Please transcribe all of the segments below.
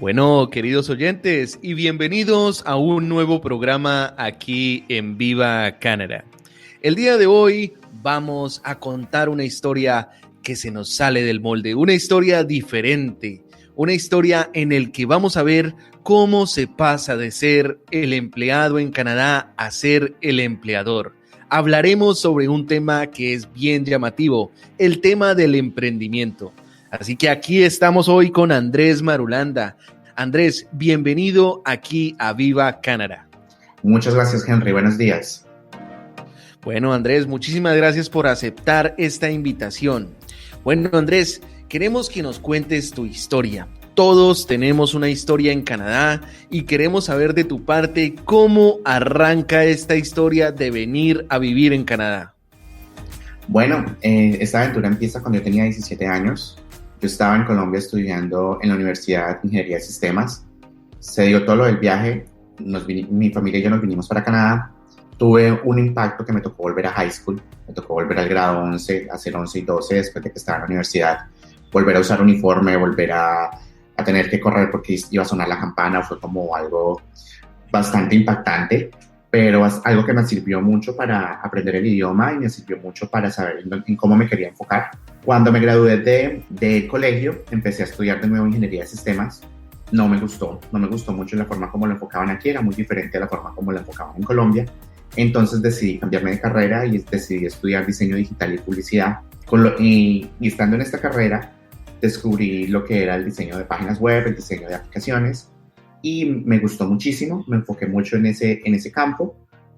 Bueno, queridos oyentes, y bienvenidos a un nuevo programa aquí en Viva Canadá. El día de hoy vamos a contar una historia que se nos sale del molde, una historia diferente, una historia en la que vamos a ver cómo se pasa de ser el empleado en Canadá a ser el empleador. Hablaremos sobre un tema que es bien llamativo, el tema del emprendimiento. Así que aquí estamos hoy con Andrés Marulanda. Andrés, bienvenido aquí a Viva Canadá. Muchas gracias, Henry. Buenos días. Bueno, Andrés, muchísimas gracias por aceptar esta invitación. Bueno, Andrés, queremos que nos cuentes tu historia. Todos tenemos una historia en Canadá y queremos saber de tu parte cómo arranca esta historia de venir a vivir en Canadá. Bueno, esta aventura empieza cuando yo tenía 17 años. Yo estaba en Colombia estudiando en la Universidad de Ingeniería de Sistemas. Se dio todo lo del viaje. Mi familia y yo nos vinimos para Canadá. Tuve un impacto que me tocó volver a high school. Me tocó volver al grado 11, hacer 11 y 12 después de que estaba en la universidad. Volver a usar uniforme, volver a tener que correr porque iba a sonar la campana. Fue como algo bastante impactante, pero es algo que me sirvió mucho para aprender el idioma y me sirvió mucho para saber en cómo me quería enfocar. Cuando me gradué de colegio, empecé a estudiar de nuevo Ingeniería de Sistemas. No me gustó mucho la forma como lo enfocaban aquí, era muy diferente a la forma como lo enfocaban en Colombia. Entonces decidí cambiarme de carrera y decidí estudiar diseño digital y publicidad. Y estando en esta carrera, descubrí lo que era el diseño de páginas web, el diseño de aplicaciones, y me gustó muchísimo, me enfoqué mucho en ese campo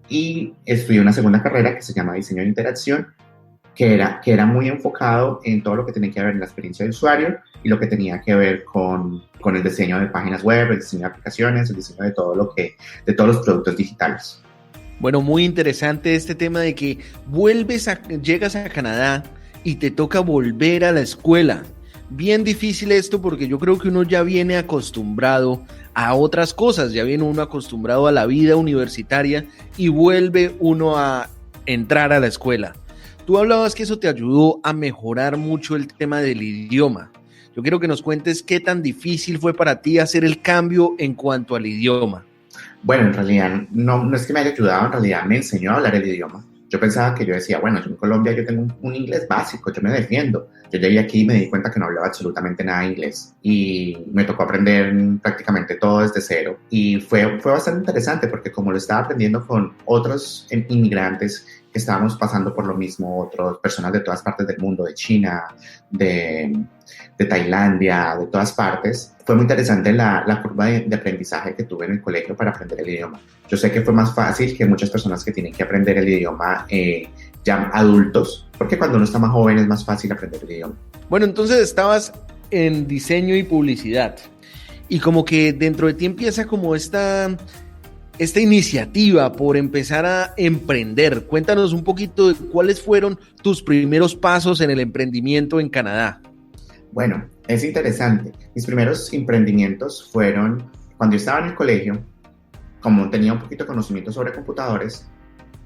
y estudié una segunda carrera que se llama diseño de interacción, que era muy enfocado en todo lo que tenía que ver en la experiencia de usuario y lo que tenía que ver con el diseño de páginas web, el diseño de aplicaciones, el diseño de todos los productos digitales. Bueno, muy interesante este tema de que llegas a Canadá y te toca volver a la escuela. Bien difícil esto porque yo creo que uno ya viene acostumbrado a otras cosas, ya viene uno acostumbrado a la vida universitaria y vuelve uno a entrar a la escuela. Tú hablabas que eso te ayudó a mejorar mucho el tema del idioma. Yo quiero que nos cuentes qué tan difícil fue para ti hacer el cambio en cuanto al idioma. Bueno, en realidad no es que me haya ayudado, en realidad me enseñó a hablar el idioma. Yo pensaba que yo decía, bueno, yo en Colombia yo tengo un inglés básico, yo me defiendo. Yo llegué aquí y me di cuenta que no hablaba absolutamente nada de inglés y me tocó aprender prácticamente todo desde cero. Y fue bastante interesante porque como lo estaba aprendiendo con otros inmigrantes que estábamos pasando por lo mismo, otras personas de todas partes del mundo, de China, de Tailandia, de todas partes, fue muy interesante la curva de aprendizaje que tuve en el colegio para aprender el idioma. Yo sé que fue más fácil que muchas personas que tienen que aprender el idioma ya adultos, porque cuando uno está más joven es más fácil aprender el idioma. Bueno, entonces estabas en diseño y publicidad y como que dentro de ti empieza como esta iniciativa por empezar a emprender. Cuéntanos un poquito de cuáles fueron tus primeros pasos en el emprendimiento en Canadá. Bueno, es interesante. Mis primeros emprendimientos fueron cuando yo estaba en el colegio. Como tenía un poquito de conocimiento sobre computadores,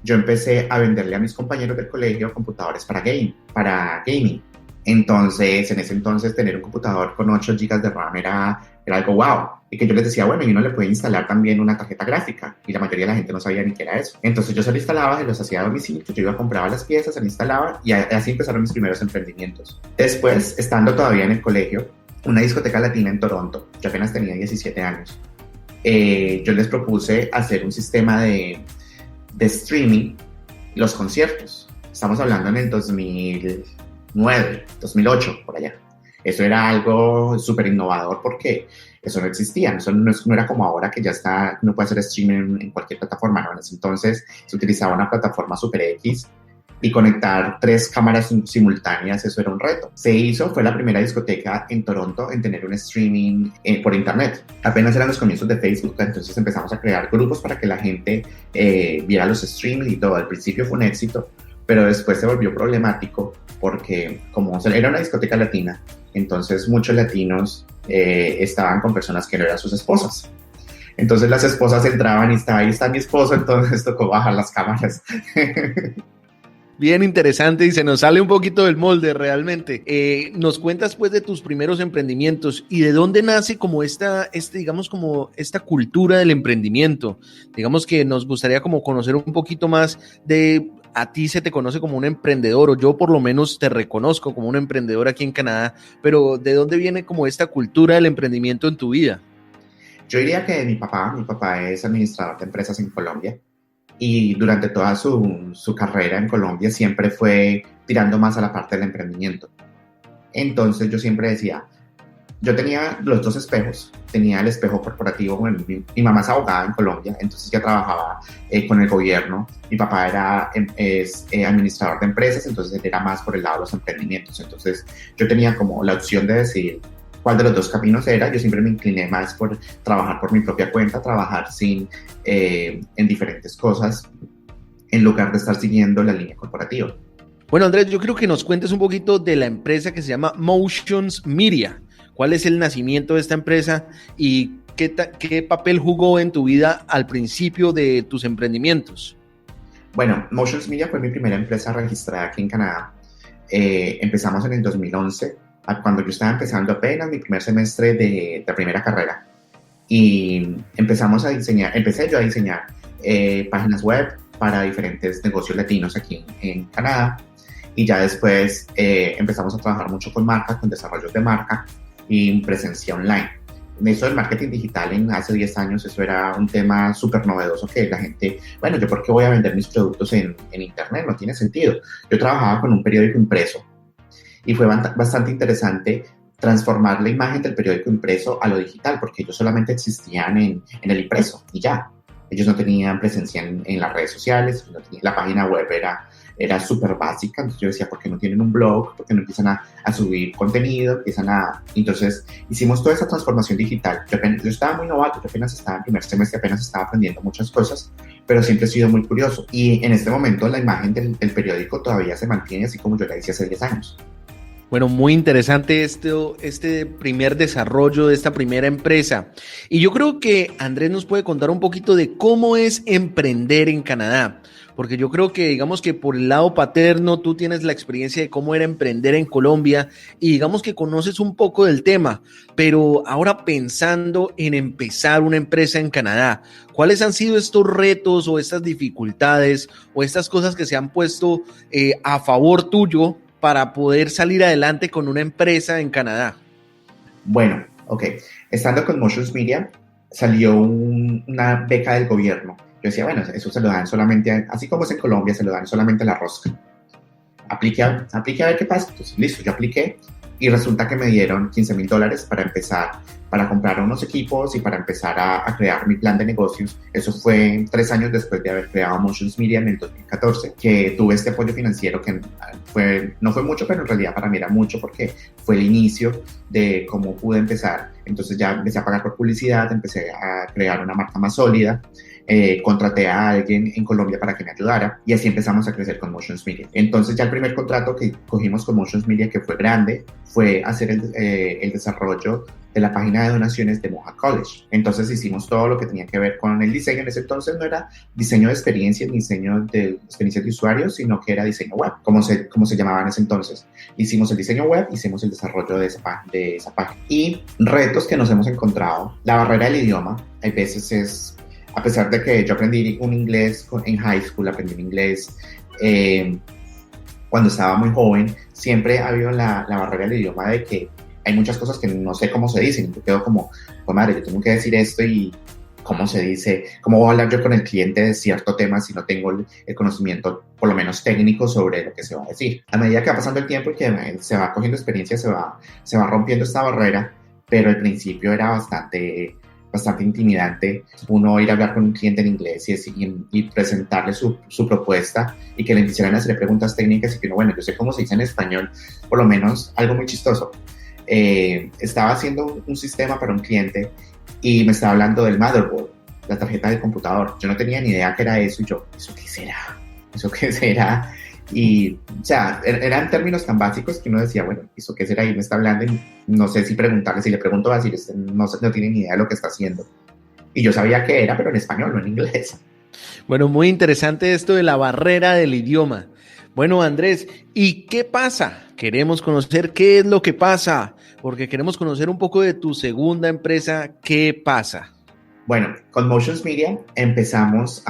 yo empecé a venderle a mis compañeros del colegio computadores para gaming. Entonces, en ese entonces, tener un computador con 8 GB de RAM era algo wow. Y que yo les decía, bueno, y uno le puede instalar también una tarjeta gráfica. Y la mayoría de la gente no sabía ni qué era eso. Entonces yo se lo instalaba, se los hacía a domicilio, yo iba a comprar las piezas, se lo instalaba y así empezaron mis primeros emprendimientos. Después, estando todavía en el colegio, una discoteca latina en Toronto, yo apenas tenía 17 años, yo les propuse hacer un sistema de streaming los conciertos. Estamos hablando en el 2009, 2008, por allá. Eso era algo súper innovador porque eso no existía. Eso no era como ahora que ya está, uno puede hacer streaming en cualquier plataforma, ¿no? En ese entonces se utilizaba una plataforma Super X y conectar 3 cámaras simultáneas, eso era un reto. Se hizo, fue la primera discoteca en Toronto en tener un streaming por internet. Apenas eran los comienzos de Facebook, entonces empezamos a crear grupos para que la gente viera los streamings y todo. Al principio fue un éxito, pero después se volvió problemático porque como era una discoteca latina, entonces muchos latinos estaban con personas que no eran sus esposas. Entonces las esposas entraban y ahí está mi esposo, entonces tocó bajar las cámaras. bien interesante y se nos sale un poquito del molde realmente. Nos cuentas pues de tus primeros emprendimientos y de dónde nace como digamos como esta cultura del emprendimiento. Digamos que nos gustaría como conocer un poquito más de, a ti se te conoce como un emprendedor, o yo por lo menos te reconozco como un emprendedor aquí en Canadá, pero ¿de dónde viene como esta cultura del emprendimiento en tu vida? Yo diría que mi papá es administrador de empresas en Colombia y durante toda su carrera en Colombia siempre fue tirando más a la parte del emprendimiento. Entonces yo siempre decía, yo tenía los dos espejos, tenía el espejo corporativo, bueno, mi mamá es abogada en Colombia, entonces ya trabajaba con el gobierno, mi papá es administrador de empresas, entonces era más por el lado de los emprendimientos, entonces yo tenía como la opción de decidir cuál de los dos caminos era. Yo siempre me incliné más por trabajar por mi propia cuenta, trabajar en diferentes cosas, en lugar de estar siguiendo la línea corporativa. Bueno, Andrés, yo creo que nos cuentes un poquito de la empresa que se llama Motions Media. ¿Cuál es el nacimiento de esta empresa y qué papel jugó en tu vida al principio de tus emprendimientos? Bueno, Motions Media fue mi primera empresa registrada aquí en Canadá. Empezamos en el 2011, cuando yo estaba empezando apenas mi primer semestre de primera carrera. Y empecé yo a diseñar páginas web para diferentes negocios latinos aquí en Canadá. Y ya después empezamos a trabajar mucho con marcas, con desarrollos de marca y presencia online. Eso del marketing digital hace 10 años, eso era un tema súper novedoso que la gente, bueno, ¿yo por qué voy a vender mis productos en internet? No tiene sentido. Yo trabajaba con un periódico impreso y fue bastante interesante transformar la imagen del periódico impreso a lo digital, porque ellos solamente existían en el impreso y ya. Ellos no tenían presencia en las redes sociales, la página web era súper básica, entonces yo decía, ¿por qué no tienen un blog? ¿Por qué no empiezan a subir contenido? Entonces hicimos toda esa transformación digital. Yo estaba muy novato, yo apenas estaba en primer semestre, apenas estaba aprendiendo muchas cosas, pero siempre he sido muy curioso. Y en este momento la imagen del periódico todavía se mantiene así como yo la hice hace 10 años. Bueno, muy interesante este primer desarrollo de esta primera empresa. Y yo creo que Andrés nos puede contar un poquito de cómo es emprender en Canadá. Porque yo creo que, digamos que por el lado paterno, tú tienes la experiencia de cómo era emprender en Colombia y digamos que conoces un poco del tema. Pero ahora pensando en empezar una empresa en Canadá, ¿cuáles han sido estos retos o estas dificultades o estas cosas que se han puesto a favor tuyo para poder salir adelante con una empresa en Canadá? Bueno, ok. Estando con Motions Media, salió una beca del gobierno. Yo decía, bueno, eso se lo dan solamente, así como es en Colombia, se lo dan solamente a la rosca. Apliqué a ver qué pasa. Entonces, listo, yo apliqué y resulta que me dieron $15,000 para empezar, para comprar unos equipos y para empezar a crear mi plan de negocios. Eso fue 3 años después de haber creado Motions Media en el 2014, que tuve este apoyo financiero que no fue mucho, pero en realidad para mí era mucho porque fue el inicio de cómo pude empezar. Entonces ya empecé a pagar por publicidad, empecé a crear una marca más sólida. Contraté a alguien en Colombia para que me ayudara y así empezamos a crecer con Motions Media. Entonces ya el primer contrato que cogimos con Motions Media, que fue grande, fue hacer el desarrollo de la página de donaciones de Mohawk College. Entonces hicimos todo lo que tenía que ver con el diseño. En ese entonces no era diseño de experiencia, ni diseño de experiencia de usuario, sino que era diseño web, como se llamaba en ese entonces. Hicimos el diseño web, hicimos el desarrollo de esa página. Y retos que nos hemos encontrado, la barrera del idioma, a veces a pesar de que yo aprendí un inglés en high school, aprendí un inglés cuando estaba muy joven, siempre ha habido la barrera del idioma de que hay muchas cosas que no sé cómo se dicen. Yo quedo como, pues madre, yo tengo que decir esto y cómo se dice, cómo voy a hablar yo con el cliente de cierto tema si no tengo el conocimiento, por lo menos técnico, sobre lo que se va a decir. A medida que va pasando el tiempo y que se va cogiendo experiencia, se va rompiendo esta barrera, pero al principio era bastante intimidante uno ir a hablar con un cliente en inglés y presentarle su propuesta y que le quisieran hacer preguntas técnicas y que no, bueno, yo sé cómo se dice en español, por lo menos algo muy chistoso. Estaba haciendo un sistema para un cliente y me estaba hablando del motherboard, la tarjeta del computador. Yo no tenía ni idea qué era eso y yo, ¿eso qué será? ¿Eso qué será? Y, o sea, eran términos tan básicos que uno decía, bueno, ¿eso qué será? Y me está hablando y no sé si preguntarle, si le pregunto va a decir, no tiene ni idea de lo que está haciendo. Y yo sabía qué era, pero en español, no en inglés. Bueno, muy interesante esto de la barrera del idioma. Bueno, Andrés, ¿y qué pasa? Queremos conocer qué es lo que pasa, porque queremos conocer un poco de tu segunda empresa, ¿qué pasa? Bueno, con Motions Media creamos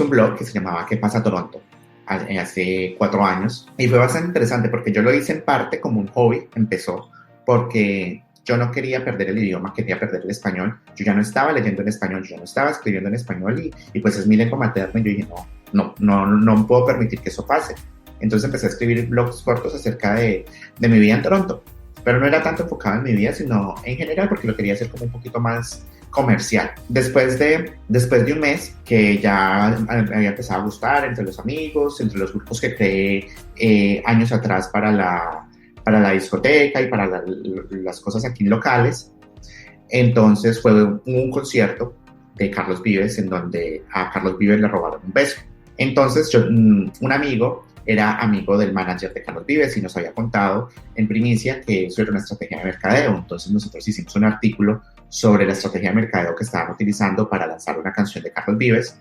un blog que se llamaba ¿Qué pasa Toronto? Hace 4 años. Y fue bastante interesante porque yo lo hice en parte como un hobby. Empezó porque yo no quería perder el idioma, quería perder el español. Yo ya no estaba leyendo en español, yo ya no estaba escribiendo en español y pues es mi lengua materna. Y yo dije, no puedo permitir que eso pase. Entonces empecé a escribir blogs cortos acerca de mi vida en Toronto. Pero no era tanto enfocado en mi vida, sino en general porque lo quería hacer como un poquito más comercial. Después de un mes que ya había empezado a gustar entre los amigos, entre los grupos que creé años atrás para la discoteca y para las cosas aquí locales, entonces fue un concierto de Carlos Vives en donde a Carlos Vives le robaron un beso. Entonces un amigo era amigo del manager de Carlos Vives y nos había contado en primicia que eso era una estrategia de mercadeo. Entonces nosotros hicimos un artículo sobre la estrategia de mercadeo que estaban utilizando para lanzar una canción de Carlos Vives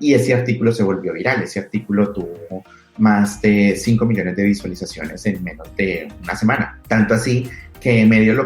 y ese artículo se volvió viral. Ese artículo tuvo más de 5 millones de visualizaciones en menos de una semana. Tanto así que medios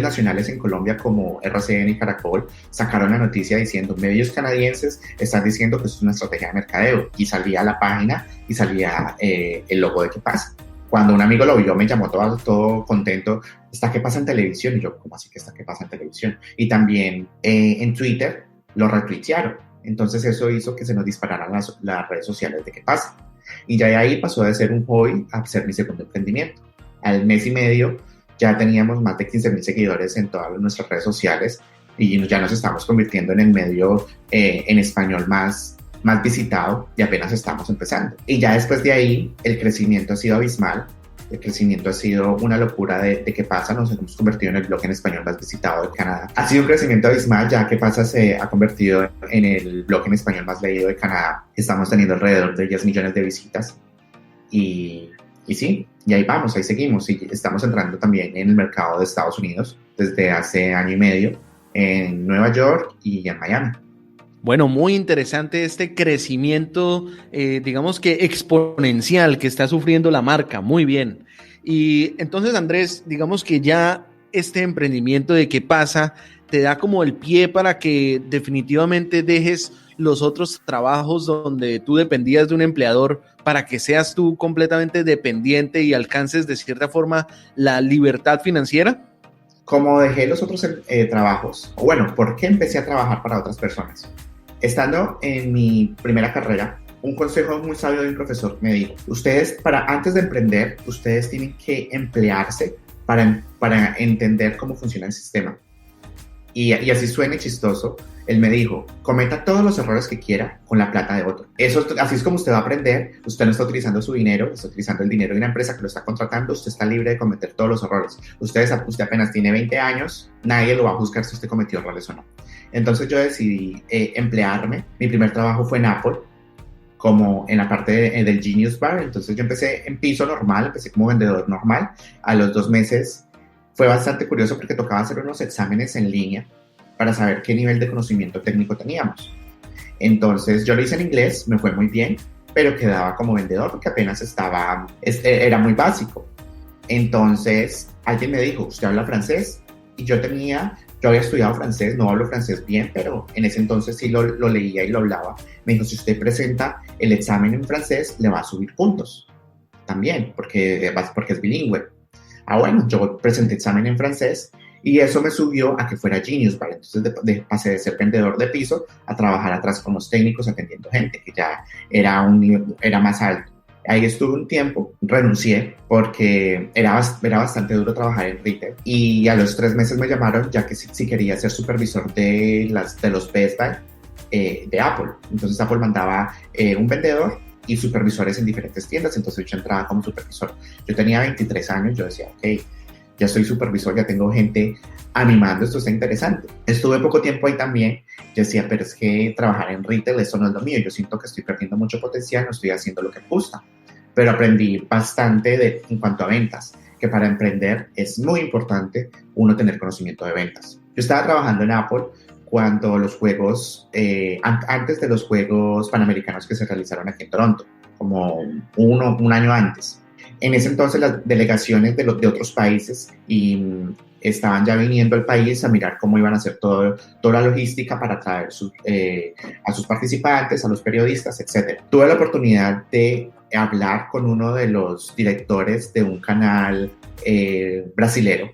nacionales en Colombia como RCN y Caracol sacaron la noticia diciendo medios canadienses están diciendo que eso es una estrategia de mercadeo y salía la página y salía el logo de ¿Qué pasa? Cuando un amigo lo vio me llamó todo contento, ¿está qué pasa en televisión? Y yo, ¿cómo así que está qué pasa en televisión? Y también en Twitter lo retuitearon. Entonces eso hizo que se nos dispararan las redes sociales de ¿Qué pasa? Y ya de ahí pasó de ser un hobby a ser mi segundo emprendimiento. Al mes y medio ya teníamos más de 15,000 seguidores en todas nuestras redes sociales y ya nos estamos convirtiendo en el medio en español más visitado y apenas estamos empezando. Y ya después de ahí el crecimiento ha sido abismal, el crecimiento ha sido una locura de ¿Qué pasa? Nos hemos convertido en el blog en español más visitado de Canadá. Ha sido un crecimiento abismal, ya ¿Qué pasa? Se ha convertido en el blog en español más leído de Canadá. Estamos teniendo alrededor de 10 millones de visitas y sí, y ahí vamos, ahí seguimos y estamos entrando también en el mercado de Estados Unidos desde hace año y medio en Nueva York y en Miami. Bueno, muy interesante este crecimiento, digamos que exponencial que está sufriendo la marca, muy bien. Y entonces, Andrés, digamos que ya este emprendimiento de ¿Qué pasa? Te da como el pie para que definitivamente dejes los otros trabajos donde tú dependías de un empleador para que seas tú completamente dependiente y alcances de cierta forma la libertad financiera. Como dejé los otros trabajos, bueno, ¿por qué empecé a trabajar para otras personas? Estando en mi primera carrera, un consejo muy sabio de un profesor me dijo, antes de emprender, ustedes tienen que emplearse para entender cómo funciona el sistema. Y así suene chistoso, él me dijo, cometa todos los errores que quiera con la plata de otro. Así es como usted va a aprender. Usted no está utilizando su dinero, está utilizando el dinero de una empresa que lo está contratando. Usted está libre de cometer todos los errores. Usted apenas tiene 20 años, nadie lo va a juzgar si usted cometió errores o no. Entonces yo decidí emplearme. Mi primer trabajo fue en Apple, como en la parte del Genius Bar. Entonces yo empecé en piso normal, empecé como vendedor normal. A los 2 meses fue bastante curioso porque tocaba hacer unos exámenes en línea para saber qué nivel de conocimiento técnico teníamos. Entonces yo lo hice en inglés, me fue muy bien, pero quedaba como vendedor porque apenas era muy básico. Entonces alguien me dijo, ¿usted habla francés? Y yo había estudiado francés, no hablo francés bien, pero en ese entonces sí lo leía y lo hablaba. Me dijo, si usted presenta el examen en francés, le va a subir puntos también, porque es bilingüe. Bueno, yo presenté examen en francés y eso me subió a que fuera Genius Bar. Entonces pasé de ser vendedor de piso a trabajar atrás con los técnicos atendiendo gente, que ya era más alto. Ahí estuve un tiempo, renuncié porque era bastante duro trabajar en retail y a los 3 meses me llamaron ya que sí quería ser supervisor de los Best Buy de Apple. Entonces Apple mandaba un vendedor y supervisores en diferentes tiendas, entonces yo entraba como supervisor. Yo tenía 23 años, yo decía, ok, ya soy supervisor, ya tengo gente animando, esto está interesante. Estuve poco tiempo ahí también, yo decía, pero es que trabajar en retail, eso no es lo mío, yo siento que estoy perdiendo mucho potencial, no estoy haciendo lo que me gusta. Pero aprendí bastante en cuanto a ventas, que para emprender es muy importante uno tener conocimiento de ventas. Yo estaba trabajando en Apple cuando los juegos, antes de los Juegos Panamericanos que se realizaron aquí en Toronto. como un año antes. En ese entonces las delegaciones de otros países estaban ya viniendo al país a mirar cómo iban a hacer toda la logística para traer a sus participantes, a los periodistas, etc. Tuve la oportunidad de hablar con uno de los directores de un canal brasilero.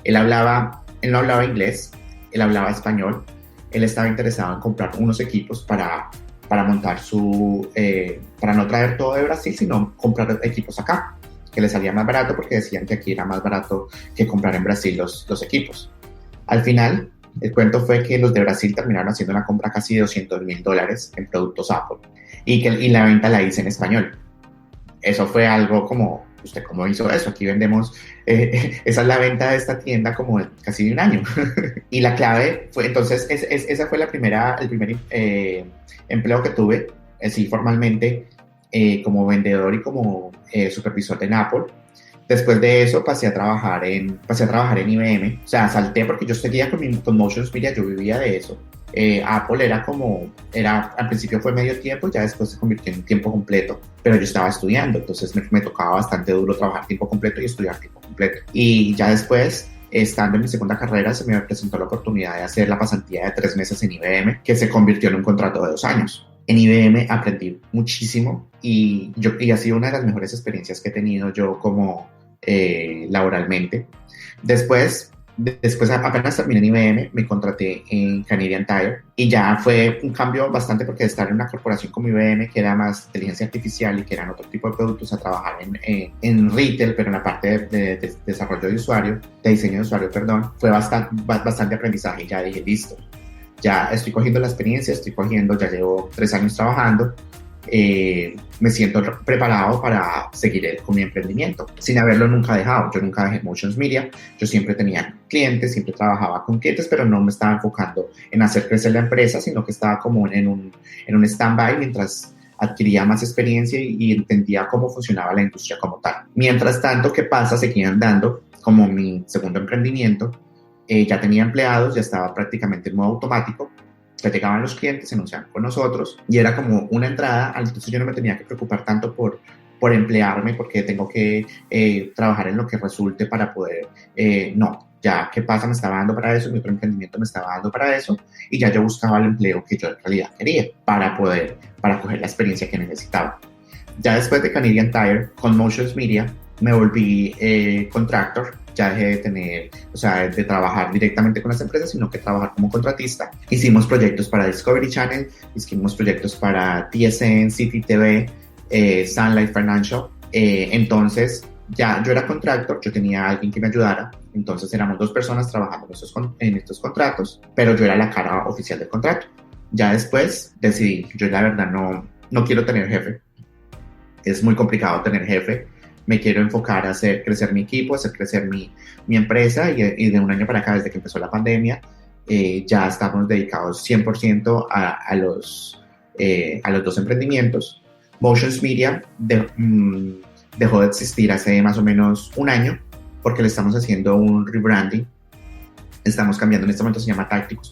Él no hablaba inglés, él hablaba español. Él estaba interesado en comprar unos equipos para montar para no traer todo de Brasil, sino comprar equipos acá, que le salía más barato porque decían que aquí era más barato que comprar en Brasil los equipos. Al final, el cuento fue que los de Brasil terminaron haciendo una compra casi de $200,000 en productos Apple y la venta la hice en español. Eso fue algo como, ¿usted cómo hizo eso? Aquí vendemos, esa es la venta de esta tienda como casi de un año. Y la clave fue, entonces, esa fue el primer empleo que tuve, así formalmente, como vendedor y como supervisor de Apple. Después de eso pasé a trabajar en IBM. O sea, salté porque yo seguía con Motions Media, yo vivía de eso. Apple al principio fue medio tiempo, ya después se convirtió en tiempo completo, pero yo estaba estudiando, entonces me tocaba bastante duro trabajar tiempo completo y estudiar tiempo completo. Y ya después, estando en mi segunda carrera, se me presentó la oportunidad de hacer la pasantía de 3 meses en IBM, que se convirtió en un contrato de 2 años. En IBM aprendí muchísimo y ha sido una de las mejores experiencias que he tenido yo como laboralmente. Después, apenas terminé en IBM, me contraté en Canadian Tire y ya fue un cambio bastante porque de estar en una corporación como IBM, que era más inteligencia artificial y que eran otro tipo de productos, a trabajar en retail, pero en la parte de desarrollo de usuario, de diseño de usuario, perdón, fue bastante aprendizaje y ya dije, listo, ya estoy cogiendo la experiencia, ya llevo 3 años trabajando. Me siento preparado para seguir con mi emprendimiento sin haberlo nunca dejado. Yo nunca dejé Motions Media, yo siempre tenía clientes, siempre trabajaba con clientes, pero no me estaba enfocando en hacer crecer la empresa, sino que estaba como en un stand-by mientras adquiría más experiencia y entendía cómo funcionaba la industria como tal. Mientras tanto, ¿qué pasa? Seguía andando como mi segundo emprendimiento. Ya tenía empleados, ya estaba prácticamente en modo automático. Ya llegaban los clientes, se anunciaban con nosotros y era como una entrada, entonces yo no me tenía que preocupar tanto por emplearme porque tengo que trabajar en lo que resulte para poder, ya qué pasa, me estaba dando para eso, mi otro emprendimiento me estaba dando para eso y ya yo buscaba el empleo que yo en realidad quería para coger la experiencia que necesitaba. Ya después de Canadian Tire, con Motions Media, me volví contractor. Ya dejé de trabajar directamente con las empresas, sino que trabajar como contratista. Hicimos proyectos para Discovery Channel, hicimos proyectos para TSN, City TV, Sun Life Financial. Entonces, ya yo era contractor, yo tenía a alguien que me ayudara. Entonces, éramos 2 personas trabajando en estos contratos, pero yo era la cara oficial del contrato. Ya después decidí, yo la verdad no quiero tener jefe. Es muy complicado tener jefe. Me quiero enfocar a hacer crecer mi equipo, hacer crecer mi empresa y de un año para acá, desde que empezó la pandemia, ya estamos dedicados 100% a los 2 emprendimientos. Motions Media dejó de existir hace más o menos un año porque le estamos haciendo un rebranding. Estamos cambiando, en este momento se llama Tácticos,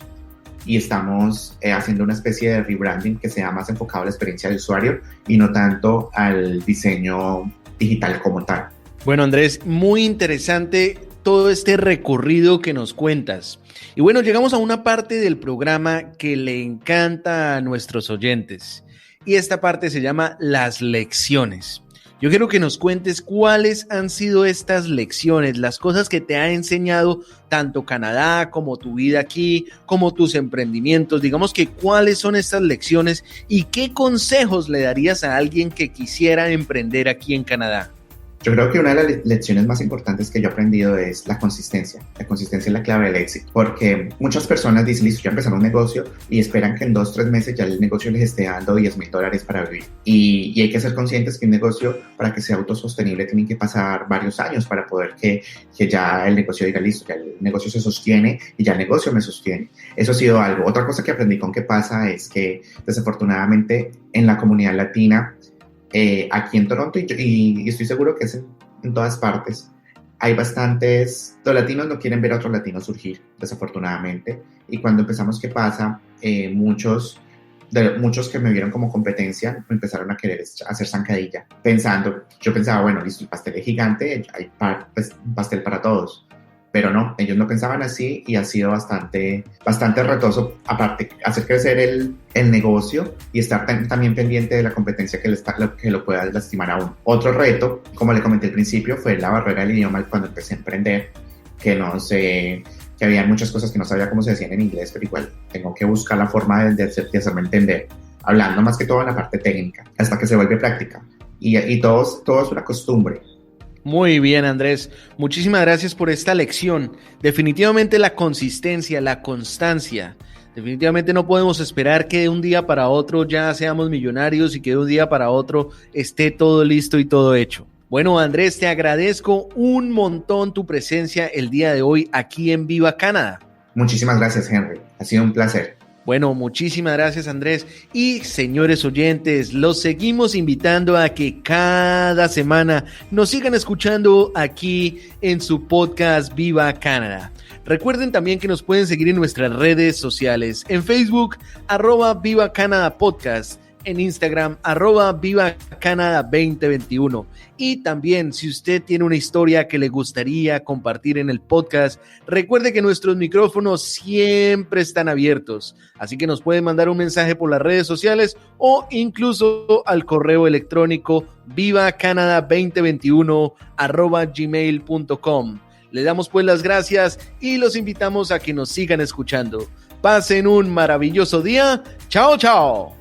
y estamos haciendo una especie de rebranding que sea más enfocado a la experiencia del usuario y no tanto al diseño digital como tal. Bueno, Andrés, muy interesante todo este recorrido que nos cuentas. Y bueno, llegamos a una parte del programa que le encanta a nuestros oyentes. Y esta parte se llama las lecciones. Yo quiero que nos cuentes cuáles han sido estas lecciones, las cosas que te ha enseñado tanto Canadá como tu vida aquí, como tus emprendimientos. Digamos que cuáles son estas lecciones y qué consejos le darías a alguien que quisiera emprender aquí en Canadá. Yo creo que una de las lecciones más importantes que yo he aprendido es la consistencia. La consistencia es la clave del éxito, porque muchas personas dicen, listo, ya empezaron un negocio y esperan que en 2-3 meses ya el negocio les esté dando $10,000 para vivir. Y hay que ser conscientes que un negocio, para que sea autosostenible, tienen que pasar varios años para poder que ya el negocio diga, listo, ya el negocio se sostiene y ya el negocio me sostiene. Eso ha sido algo. Otra cosa que aprendí con qué pasa es que, desafortunadamente, en la comunidad latina, aquí en Toronto, y estoy seguro que es en todas partes, hay los latinos no quieren ver a otros latinos surgir, desafortunadamente, y cuando empezamos, ¿qué pasa? Muchos de muchos que me vieron como competencia, me empezaron a querer hacer zancadilla, yo pensaba, bueno, listo, el pastel es gigante, hay un pastel para todos. Pero no, ellos no pensaban así y ha sido bastante retoso, aparte, hacer crecer el negocio y estar también pendiente de la competencia que lo pueda lastimar a uno. Otro reto, como le comenté al principio, fue la barrera del idioma cuando empecé a emprender, que había muchas cosas que no sabía cómo se decían en inglés, pero igual tengo que buscar la forma de hacerme entender, hablando más que todo en la parte técnica, hasta que se vuelve práctica. Y todo es una costumbre. Muy bien, Andrés. Muchísimas gracias por esta lección. Definitivamente la consistencia, la constancia. Definitivamente no podemos esperar que de un día para otro ya seamos millonarios y que de un día para otro esté todo listo y todo hecho. Bueno, Andrés, te agradezco un montón tu presencia el día de hoy aquí en Viva Canadá. Muchísimas gracias, Henry. Ha sido un placer. Bueno, muchísimas gracias, Andrés. Y señores oyentes, los seguimos invitando a que cada semana nos sigan escuchando aquí en su podcast Viva Canadá. Recuerden también que nos pueden seguir en nuestras redes sociales. En Facebook, @Viva Canadá Podcast. En Instagram, @Viva Canadá 2021. Y también, si usted tiene una historia que le gustaría compartir en el podcast, recuerde que nuestros micrófonos siempre están abiertos. Así que nos pueden mandar un mensaje por las redes sociales o incluso al correo electrónico vivacanada2021@gmail.com. Le damos pues las gracias y los invitamos a que nos sigan escuchando. Pasen un maravilloso día. Chao, chao.